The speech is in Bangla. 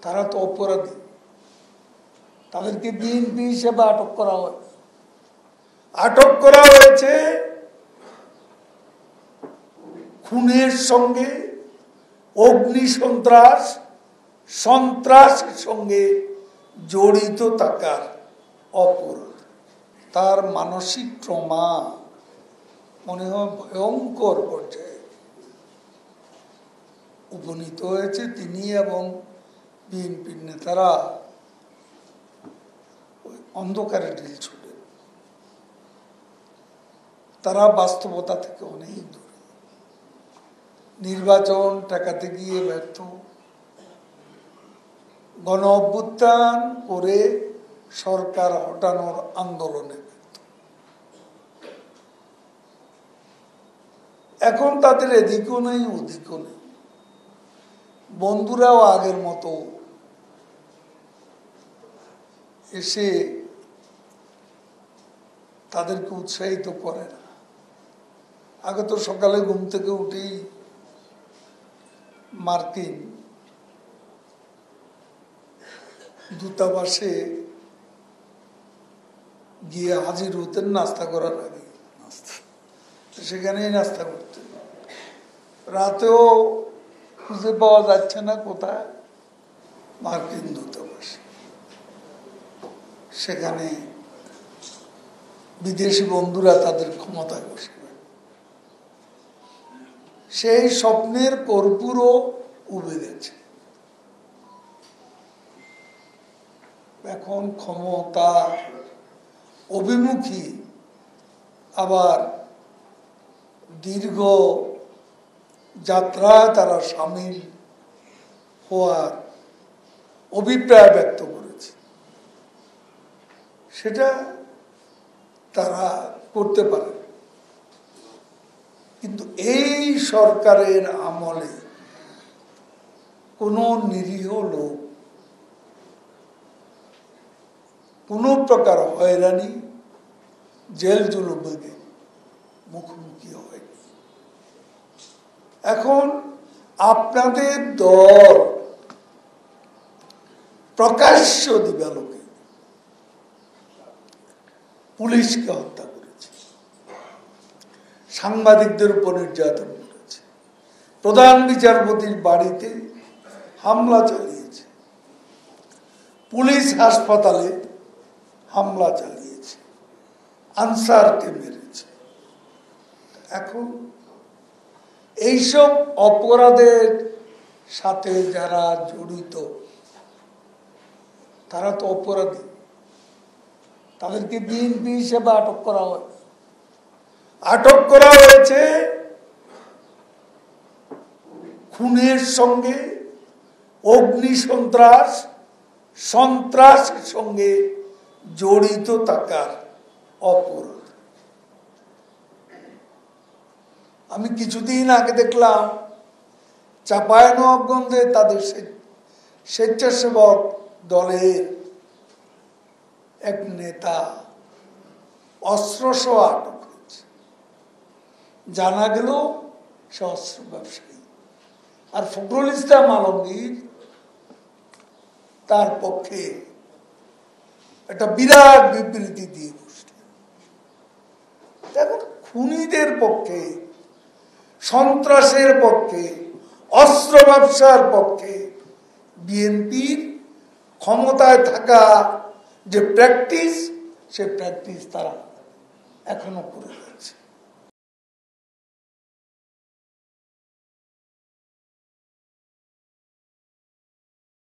তারা তো অপরাধী, তাদেরকে বিএনপি হিসেবে আটক করা হয়। আটক করা হয়েছে খুনের সঙ্গে, অগ্নি সন্ত্রাস, সন্ত্রাসের সঙ্গে জড়িত থাকার অপরাধ। তার মানসিক ট্রমা মনে হয় ভয়ঙ্কর পর্যায়ে উপনীত হয়েছে। তিনি এবং বিএনপির নেতারা অন্ধকারে ঢিল ছুটেন। তারা বাস্তবতা থেকে অনেক দূরে। নির্বাচন ঠেকাতে গিয়ে ব্যর্থ, গণ অভ্যুত্থান করে সরকার হটানোর আন্দোলনে ব্যর্থ। এখন তাদের এদিকও নেই ওদিকও নেই। বন্ধুরাও আগের মতো এসে তাদেরকে উৎসাহিত করে না। আগে তো সকালে ঘুম থেকে উঠেই মার্কিন দূতাবাসে গিয়ে হাজির হতেন নাস্তা করার আগে, সেখানেই নাস্তা করতেন। রাতেও খুঁজে পাওয়া যাচ্ছে না কোথায়, মার্কিন দূতাবাসে। সেখানে বিদেশি বন্ধুরা তাদের ক্ষমতায় বসবে। সেই স্বপ্নের কর্পূরও উবে গেছে। এখন ক্ষমতা অভিমুখী আবার দীর্ঘ যাত্রায় তারা সামিল হওয়ার অভিপ্রায় ব্যক্ত করেছে। সেটা তারা করতে পারে, কিন্তু এই সরকারের আমলে কোনো নিরীহ লোক কোনো প্রকার হয়রানি, জেল জুলুমের মুখোমুখি হয়নি। এখন আপনাদের দল প্রকাশ্য দিবালোকে পুলিশকে হত্যা করেছে, সাংবাদিকদের উপর নির্যাতন করেছে, প্রধান বিচারপতির বাড়িতে হামলা চালিয়েছে, পুলিশ হাসপাতালে হামলা চালিয়েছে, আনসারকে মেরেছে। এখন এইসব অপরাধের সাথে যারা জড়িত তারা তো অপরাধী, তাদেরকে বিএনপি হিসেবে আটক করা হয়। আটক করা হয়েছে খুনের সঙ্গে, অগ্নি সন্ত্রাস, সন্ত্রাসের সঙ্গে জড়িত থাকার অপরাধ। আমি কিছুদিন আগে দেখলাম চাঁপাইনবাবগঞ্জে তাদের স্বেচ্ছাসেবক দলের এক নেতা অস্ত্রসহ আটক হয়েছে। জানা গেল সে অস্ত্র ব্যবসায়ী। আর ফখরুল ইসলাম আলমগীর তার পক্ষে একটা বিরাট বিবৃতি দিয়ে বসলেন। দেখুন, খুনিদের পক্ষে, সন্ত্রাসের পক্ষে, অস্ত্র ব্যবসার পক্ষে বিএনপির ক্ষমতায় থাকা যে প্র্যাকটিস, সে প্র্যাকটিস তারা এখনো করে যাচ্ছে।